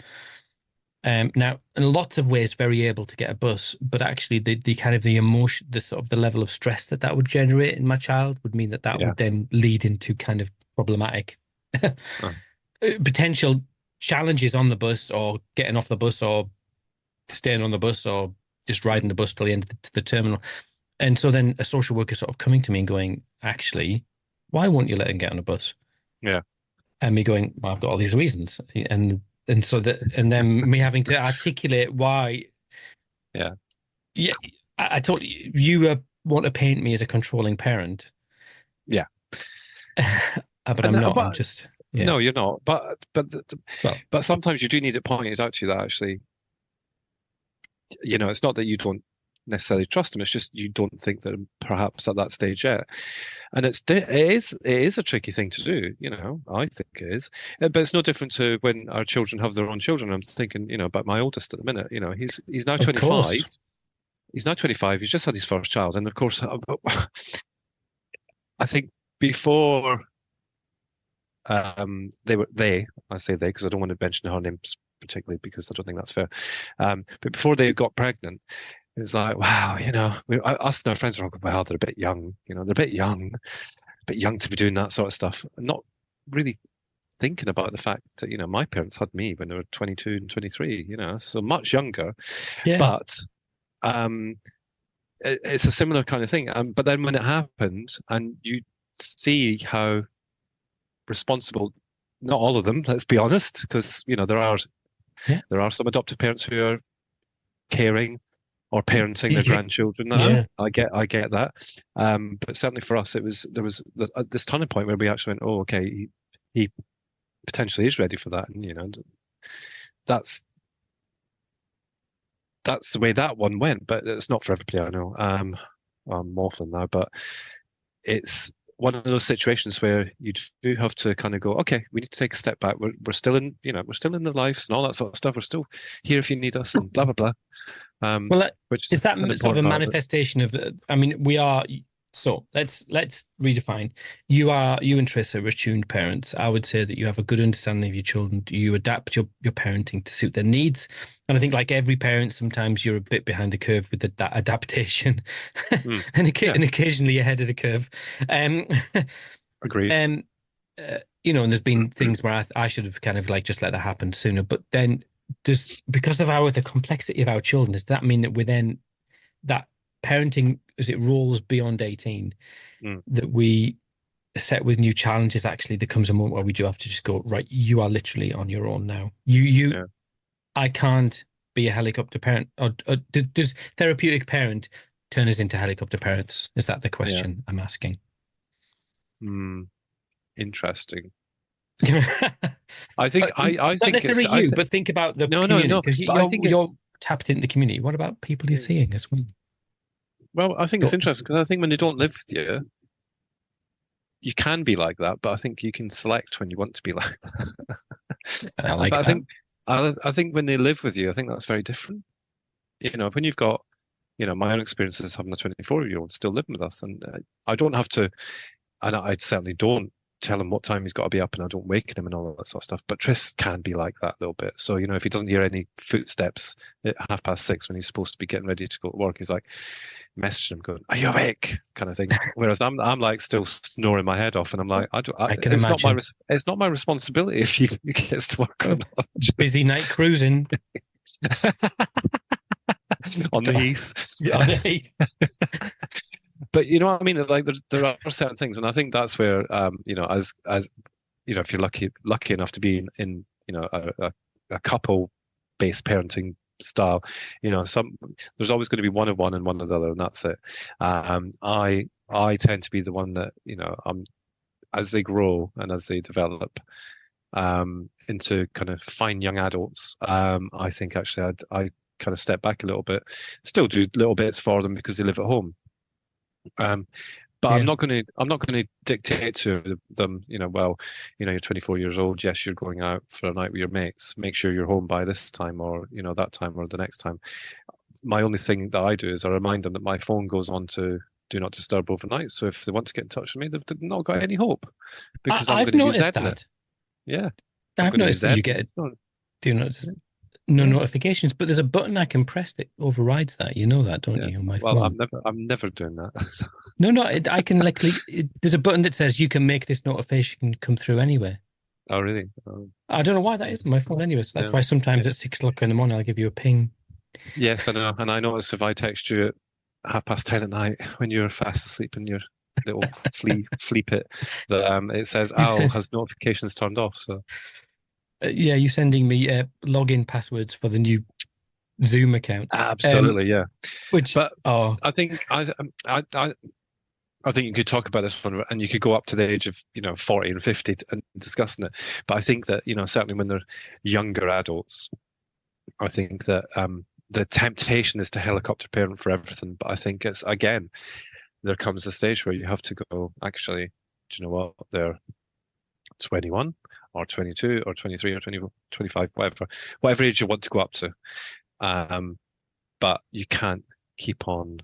Now, in lots of ways, very able to get a bus, but actually, the kind of the emotion, the sort of the level of stress that would generate in my child would mean that Yeah. would then lead into kind of problematic Oh, potential challenges on the bus, or getting off the bus, or staying on the bus, or just riding mm, the bus till the end of to the terminal. And so then a social worker sort of coming to me and going, actually, why won't you let him get on a bus? yeah. And me going, well, I've got all these reasons, and then me having to articulate why. Yeah. Yeah, I told you want to paint me as a controlling parent, Yeah. but And I'm not. I'm but just, yeah. no, you're not. Well, But sometimes you do need it pointed out to you that actually, it's not that you don't necessarily trust them. It's just you don't think that perhaps at that stage yet. And it is a tricky thing to do. I think it is. But it's no different to when our children have their own children. I'm thinking, about my oldest at the minute. He's now of 25. course. He's now 25. He's just had his first child, and of course, I think before I say they because I don't want to mention her names particularly because I don't think that's fair. But before they got pregnant, it was like, wow, us and our friends were all going, well, they're a bit young, they're a bit young to be doing that sort of stuff. Not really thinking about the fact that, my parents had me when they were 22 and 23, so much younger. Yeah. But um, it's a similar kind of thing. But then when it happened and you see how responsible, not all of them, let's be honest, because, Yeah. there are some adoptive parents who are caring or parenting their Yeah. grandchildren now. Yeah. I get that. But certainly for us, there was this turning point where we actually went, oh, okay, he potentially is ready for that, and that's the way that one went. But it's not for everybody, I know. I'm waffling now, but it's one of those situations where you do have to kind of go, okay, we need to take a step back. We're still in, we're still in the lives and all that sort of stuff. We're still here if you need us, and blah blah blah. Well, Which is is that an sort of a important part of it. manifestation of? I mean, we are. So let's redefine. You and Tris are attuned parents. I would say that you have a good understanding of your children. You adapt your parenting to suit their needs. And I think, like every parent, sometimes you're a bit behind the curve with that adaptation, Mm, yeah, and occasionally ahead of the curve. Um, agreed. um, and there's been things where I should have kind of like just let that happen sooner. But then, because of the complexity of our children, does that mean that we're then that parenting as it rolls beyond 18, Mm, that we are set with new challenges? Actually, there comes a moment where we do have to just go, right, you are literally on your own now. yeah. I can't be a helicopter parent. Or does therapeutic parent turn us into helicopter parents? Is that the Yeah. question I'm asking? Interesting. Not I think it's necessarily you, but think about the no, no, community, no. because But I think you're it's tapped into the community. What about people you're seeing as well? well, I think it's So, interesting because I think when they don't live with you, you can be like that, but I think you can select when you want to be like that. I But like I that. think I think when they live with you, I think that's very different. When you've got, my own experiences having a 24-year-old still living with us, and I don't have to, and I certainly don't tell him what time he's got to be up, and I don't waken him and all that sort of stuff. But Tris can be like that a little bit. So, if he doesn't hear any footsteps at 6:30 when he's supposed to be getting ready to go to work, he's like messaging him going, "Are you awake?" kind of thing. Whereas I'm like still snoring my head off, and I'm like, I can it's not my imagine. it's not my responsibility if he gets to work or Oh, not. busy night cruising. On the God. heath. Yeah, they- But you know what I mean? Like there are certain things, and I think that's where as if you're lucky enough to be in a couple based parenting style, there's always going to be one of one and one of the other, and that's it. I tend to be the one that as they grow and as they develop into kind of fine young adults, I think actually I kind of step back a little bit, still do little bits for them because they live at home. But yeah. I'm not going to dictate to them, well, you're 24 years old. Yes, you're going out for a night with your mates. Make sure you're home by this time or, that time or the next time. My only thing that I do is I remind them that my phone goes on to do not disturb overnight. So if they want to get in touch with me, they've not got any hope because I'm I've going to use noticed Ed in it. that. Yeah, I'm I've going to use noticed that Ed. you get do not just Yeah, no yeah, notifications, but there's a button I can press that overrides that. You know that, don't yeah. you, on my Well, phone? I'm never doing that. No, I can there's a button that says you can make this notification come through anyway. Oh, really? Oh, I don't know why that is on my phone anyway. So that's yeah. why sometimes at 6 o'clock in the morning I'll give you a ping. Yes, I know. And I notice if I text you at 10:30 at night when you're fast asleep in your little flea pit, that it says You Owl said, has notifications turned off. So yeah, you sending me login passwords for the new Zoom account. absolutely, yeah. Which But oh I think I think you could talk about this one, and you could go up to the age of 40 and 50 and discussing it. But I think that certainly when they're younger adults, I think that the temptation is to helicopter parent for everything. But I think it's again there comes a stage where you have to go, actually, do you know what? They're 21 or 22 or 23 or 20, 25, whatever age you want to go up to. But you can't keep on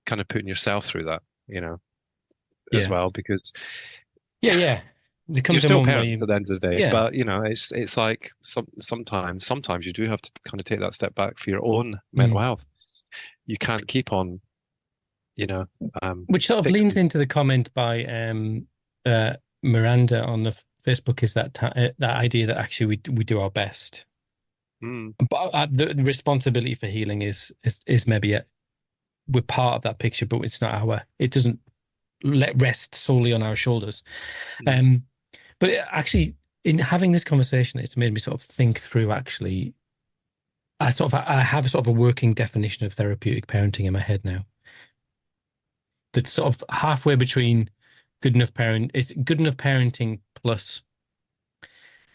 kind of putting yourself through that, as yeah well, because yeah. There you're comes a still moment where parents you, at the end of the day, yeah, but it's like sometimes you do have to kind of take that step back for your own mental mm. health. You can't keep on, you know, Which sort of leans fixing. into the comment by Miranda on the Facebook is that idea that actually we do our best, Mm, but the responsibility for healing is maybe we're part of that picture, but it's not it doesn't let rest solely on our shoulders. mm, Um, but actually, in having this conversation, it's made me sort of think through actually. I have a sort of a working definition of therapeutic parenting in my head now. That's sort of halfway between good enough parent. It's good enough parenting plus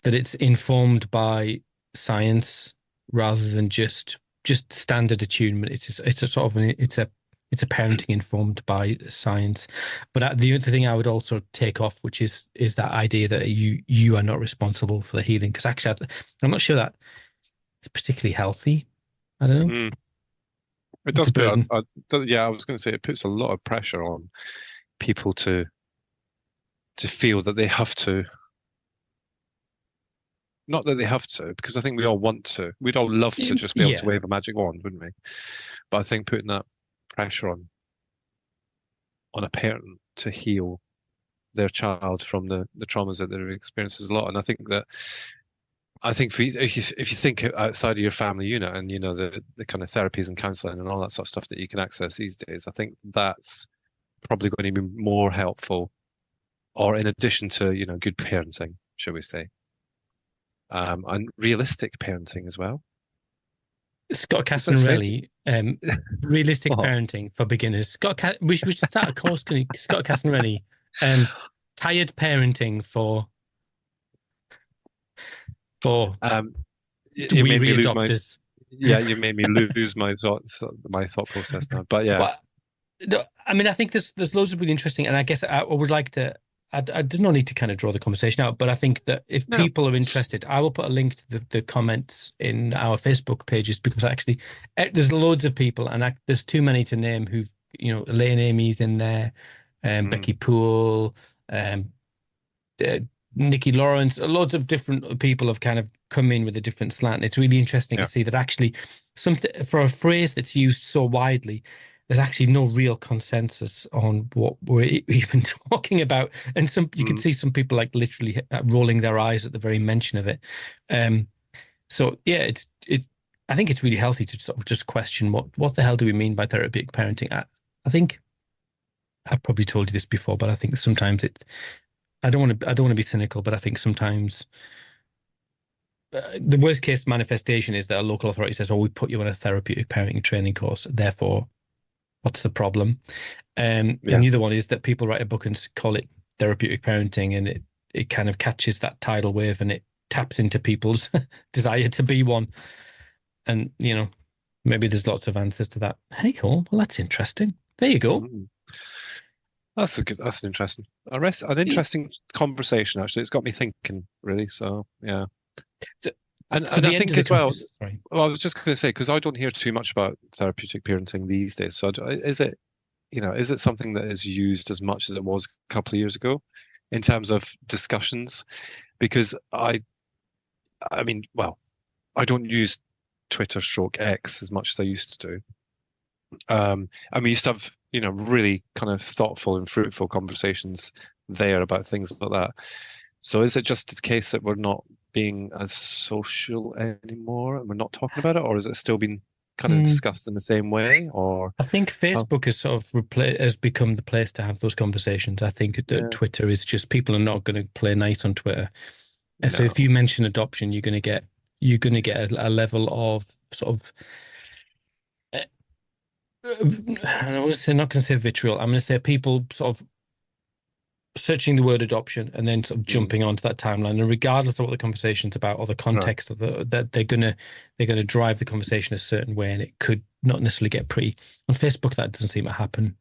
that it's informed by science rather than just standard attunement. It's a sort of it's a parenting informed by science. But the other thing I would also take off, which is that idea that you are not responsible for the healing, because actually I'm not sure that it's particularly healthy. I don't know. mm. It It's does a put burden. yeah, I was going to say it puts a lot of pressure on people to feel that they have to, not that they have to, because I think we all want to. We'd all love to just be able to Yeah. wave a magic wand, wouldn't we? But I think putting that pressure on a parent to heal their child from the traumas that they've experienced is a lot. And I think for if you think outside of your family unit and the kind of therapies and counselling and all that sort of stuff that you can access these days, I think that's probably going to be more helpful, or in addition to good parenting, shall we say, and realistic parenting as well. Scott It's a bit crazy. Cassanelli, realistic Well, parenting for beginners. We should start a course. Scott Cassanelli, tired parenting for um, you made me weary lose my adopters. yeah, you made me lose my thought process now. But yeah, Well, no, I mean, I think there's loads of really interesting, and I guess I would like to. I do not need to kind of draw the conversation out, but I think that if no, people are interested, I will put a link to the comments in our Facebook pages because actually there's loads of people, and there's too many to name who've Elaine Amy's in there, mm, Becky Poole, um, uh, Nikki Lawrence, loads of different people have kind of come in with a different slant. It's really interesting to yeah, see that actually something for a phrase that's used so widely, there's actually no real consensus on what we're even talking about. And you can mm, see some people like literally rolling their eyes at the very mention of it. Um, so yeah, I think it's really healthy to sort of just question what the hell do we mean by therapeutic parenting? I think I've probably told you this before, but I think sometimes I don't want to be cynical, but I think sometimes the worst case manifestation is that a local authority says, "Oh, we put you on a therapeutic parenting training course. Therefore, what's the problem?" And yeah, the other one is that people write a book and call it therapeutic parenting, and it kind of catches that tidal wave and it taps into people's desire to be one. And maybe there's lots of answers to that. Hey, oh, well, that's interesting. There you go. mm. That's an interesting, an interesting conversation actually. It's got me thinking really. So yeah, So, and I the end of think the as well. conversation. Sorry. Well, I was just going to say because I don't hear too much about therapeutic parenting these days. So is it something that is used as much as it was a couple of years ago in terms of discussions? Because I mean, well, I don't use Twitter stroke X as much as I used to do. And we used to have, really kind of thoughtful and fruitful conversations there about things like that. So is it just the case that we're not being as social anymore and we're not talking about it, or is it still being kind of Hmm. discussed in the same way? Or I think oh, Facebook has sort of has become the place to have those conversations. I think that yeah, Twitter is just people are not going to play nice on Twitter. And so if no, you mention adoption, you're going to get a level of sort of I was not going to say vitriol. I'm going to say people sort of searching the word adoption and then sort of mm, jumping onto that timeline. And regardless of what the conversation's about or the right, context of that they're gonna drive the conversation a certain way, and it could not necessarily get pretty. On Facebook, that doesn't seem to happen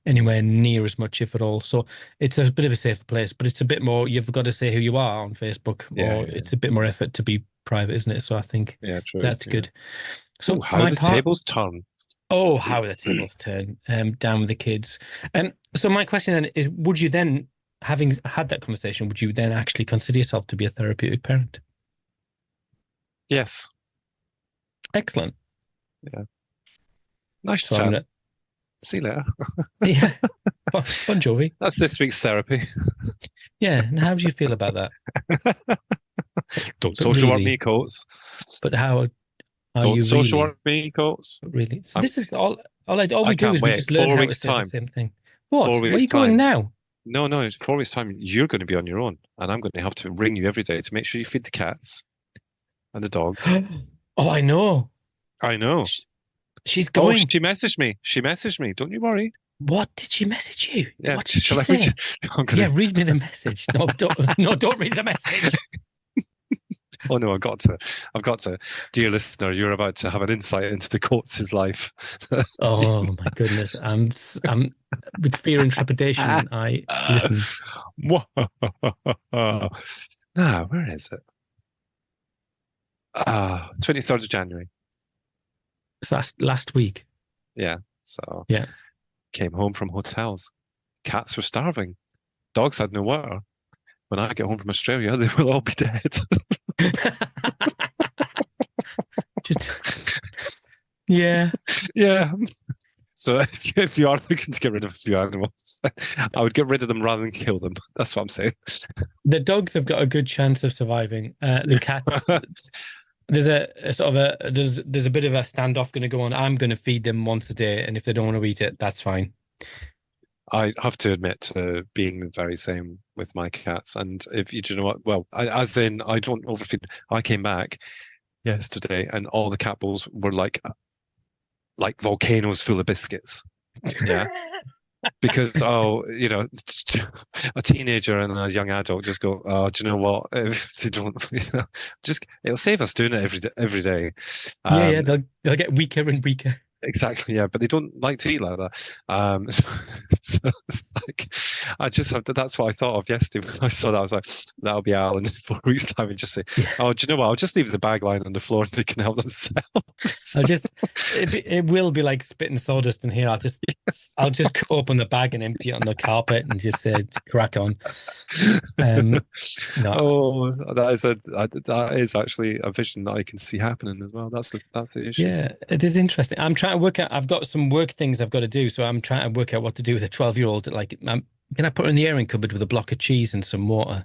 anywhere near as much, if at all. So it's a bit of a safer place, but it's a bit more. You've got to say who you are on Facebook, yeah, or yeah, it's a bit more effort to be private, isn't it? So I think yeah, true, that's yeah. good. Oh, So how my the part. tables turn. Oh, how the tables turn down with the kids. So my question then is, would you then? having had that conversation, would you then actually consider yourself to be a therapeutic parent? Yes. Excellent. Yeah. Nice So I'm chat. gonna, See you later. yeah, bon Jovi. That's this week's therapy. Yeah. And how do you feel about that? Don't But social work really, me, Coates. but how are Don't you social really? work me, Coates. But really? So I'm, this is all I we do can't is we wait. just learn Four how to weeks say the time. same thing. What? Four Where are weeks you going time. now? No, no, 4 weeks time. You're going to be on your own, and I'm going to have to ring you every day to make sure you feed the cats and the dogs. Oh, I know. I know. Sh- She's Oh, going. she messaged me. She messaged me. Don't you worry. What did she message you? Yeah. What did she Shall I read? say? I'm Yeah, gonna. read me the message. No, don't. No, don't read the message. Oh no, I've got to. I've got to. Dear listener, you're about to have an insight into the Coates' life. Oh my goodness. I'm with fear and trepidation. I listen. Ah, where is it? 23rd of January. So that's last week. Yeah. So Yeah. came home from hotels. Cats were starving. Dogs had no water. When I get home from Australia, they will all be dead. Just yeah. Yeah. So if you are looking to get rid of a few animals, I would get rid of them rather than kill them. That's what I'm saying. The dogs have got a good chance of surviving. The cats, there's a sort of there's a bit of a standoff going to go on. I'm going to feed them once a day, and if they don't want to eat it, that's fine. I have to admit to being the very same with my cats. And if you do you know what, well, as in I don't overfeed. I came back yesterday, and all the cat balls were like volcanoes full of biscuits. Yeah. Because a teenager and a young adult just go, oh, do you know what, if they don't, just it'll save us doing it every day. Yeah, yeah, um they'll get weaker and weaker. exactly, yeah, but they don't like to eat like that. So it's like I just have to, that's what I thought of yesterday when I saw that. I was like, that'll be Alan in 4 weeks time, and just say, Yeah, oh, do you know what, I'll just leave the bag lying on the floor and they can help themselves. I'll just it will be like spitting sawdust in here. I'll just open the bag and empty it on the carpet and just say crack on. No, Oh, that is actually a vision that I can see happening as well. That's the issue. yeah, it is interesting. I'm trying to work out. I've got some work things I've got to do, so I'm trying to work out what to do with a 12-year-old. Like, can I put her in the airing cupboard with a block of cheese and some water?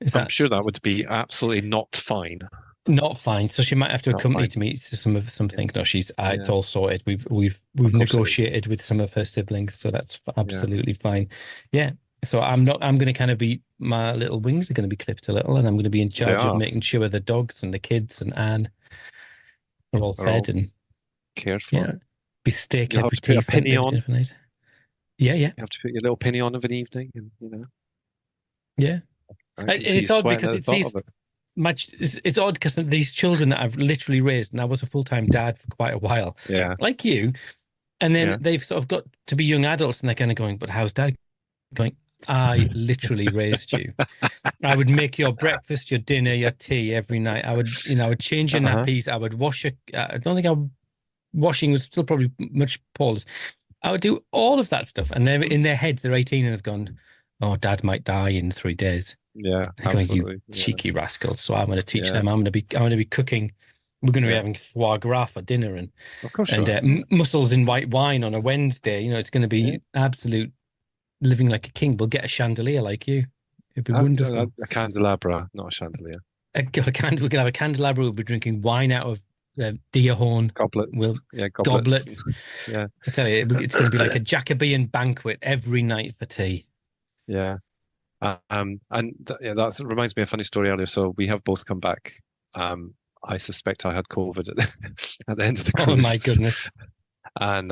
Is I'm that sure that would be absolutely not fine. not fine? So she might have to Not accompany fine. to me to some Yeah, things. No, she's it's yeah. all sorted. We've Of course it is. negotiated with some of her siblings, so that's Yeah. absolutely fine. Yeah. So I'm not. I'm going to kind of be my little wings are going to be clipped a little, and I'm going to be in They charge of are. making sure the dogs and the kids and Anne are all Are fed all and cared for. yeah, be steak You'll have every to put tea a for penny every on. dinner for night. Yeah, yeah, You have to put your little penny on of an evening, and yeah. I can see you It's odd sweating because at the it's thought these of it. much. It's odd because these children that I've literally raised, and I was a full-time dad for quite a while, Yeah, like you, and then yeah. they've sort of got to be young adults, and they're kind of going, "But how's dad going?" I literally raised you. I would make your breakfast, your dinner, your tea every night. I would change your Uh-huh. nappies. I would wash your. I don't think washing was still probably much Paul's. I would do all of that stuff, and they're in their heads. They're 18 and have gone, "Oh, Dad might die in 3 days." Yeah, They're going, "You absolutely. Yeah, cheeky rascals!" So I'm going to teach yeah, them. I'm going to be cooking. We're going to be yeah. having foie gras for dinner Of course you and are. mussels in white wine on a Wednesday. It's going to Yeah. be absolute living like a king. We'll get a chandelier like you. It'd be wonderful. A candelabra, not a chandelier. We're gonna have a candelabra. We'll be drinking wine out of deer horn. Goblets. We'll Yeah, goblets. goblets. Yeah. I tell you, it's going to be like a Jacobean banquet every night for tea. Yeah. And yeah, that reminds me of a funny story earlier. So we have both come back. I suspect I had COVID at the end of the Oh my cruise, goodness! and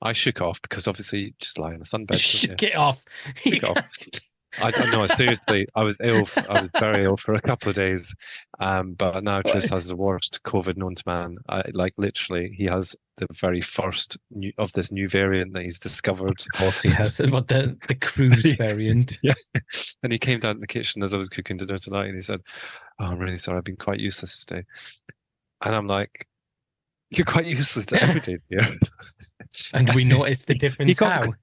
I shook off because obviously you just lie in a sunbed, don't you? Get off! Shook off. I don't know. Seriously, I was ill. I was very ill for a couple of days. But now Tris has the worst COVID known to man. Like literally, he has the very first of this new variant that he's discovered. Of course, he has what the cruise variant. Yeah. And he came down to the kitchen as I was cooking dinner tonight, and he said, "Oh, I'm really sorry. I've been quite useless today." And I'm like, You're quite useless to everyday here. And we noticed the He difference got how.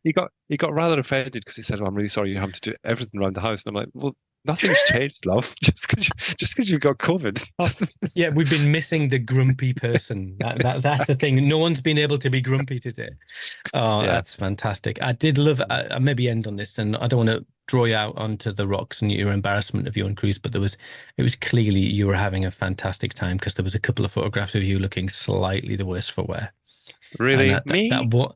he got rather offended because he said, "Well, I'm really sorry you have to do everything around the house." And I'm like, "Well, nothing's changed, love. Just because you've got COVID." Oh, yeah, we've been missing the grumpy person. That's the Exactly. thing. No one's been able to be grumpy today. Oh, Yeah. that's fantastic. I did love it. I maybe end on this, and I don't want to draw you out onto the rocks and your embarrassment of you on cruise, but it was clearly you were having a fantastic time because there was a couple of photographs of you looking slightly the worse for wear. And Really? that Me? what,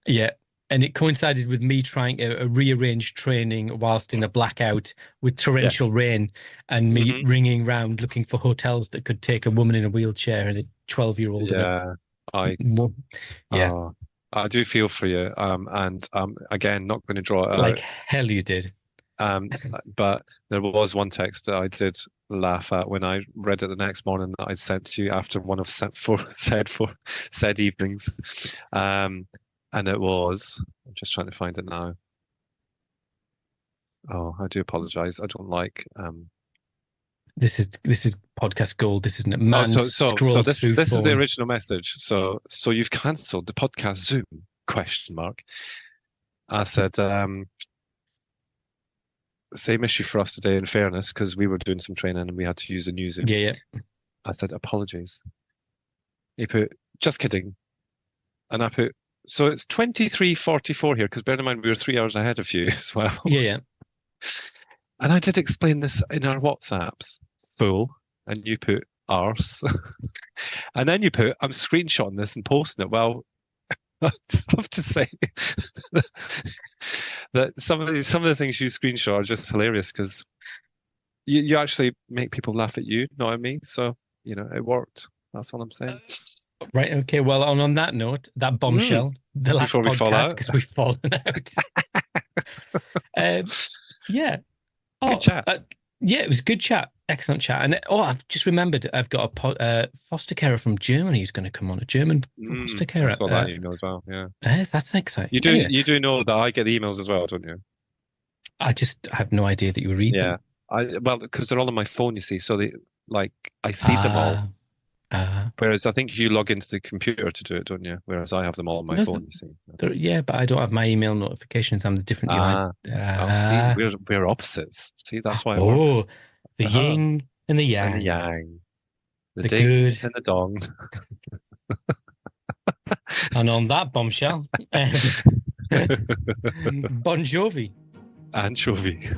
yeah. And it coincided with me trying a rearrange training whilst in a blackout with Yes. torrential rain and me Hmm. ringing round looking for hotels that could take a woman in a wheelchair and a 12-year-old in a, Yeah. I yeah, uh I do feel for you. And again, not going to draw it like out. hell you did. But there was one text that I did laugh at when I read it the next morning that I sent to you after one of said evenings. And it was, I'm just trying to find it now. Oh, I do apologize. I don't like This is podcast gold. This isn't it? oh Man so scrolls through this is the phone. original message. So you've cancelled the podcast Zoom question mark. I said, same issue for us today in fairness, because we were doing some training and we had to use a new Zoom. Yeah, yeah. I said, apologies. He put, just kidding. And I put, so it's 23:44 here, because bear in mind we were 3 hours ahead of you as well. Yeah, yeah. And I did explain this in our WhatsApps, full, and you put arse. And then you put, I'm screenshotting this and posting it. Well, I just have to say that some of the things you screenshot are just hilarious because you actually make people laugh at you, know what I mean? So, it worked. That's all I'm saying. Right. Okay. Well, on that note, that Mm, bombshell, the last before we fall podcast, out. because we've fallen out. Yeah. Good Oh, chat. yeah, it was good chat. Excellent chat. And I've just remembered I've got foster carer from Germany who's going to come on, a German foster I carer. saw that email as well. Yeah. Yes, that's exciting. You do Anyway, you do know that I get the emails as well, don't you? I just have no idea that you read Yeah. them. Well, because they're all on my phone, you see. So like I see them all. Ah, ah. Whereas I think you log into the computer to do it, don't you? Whereas I have them all on my No, phone, you see. yeah, but I don't have my email notifications. I'm the different you. Ah, oh, see, Ah. we're opposites. See, that's why it Oh, works. the Uh-huh. yin and the And the yang, yang, the the ding good. and the dong. And on that bombshell, Bon Jovi. Anchovy.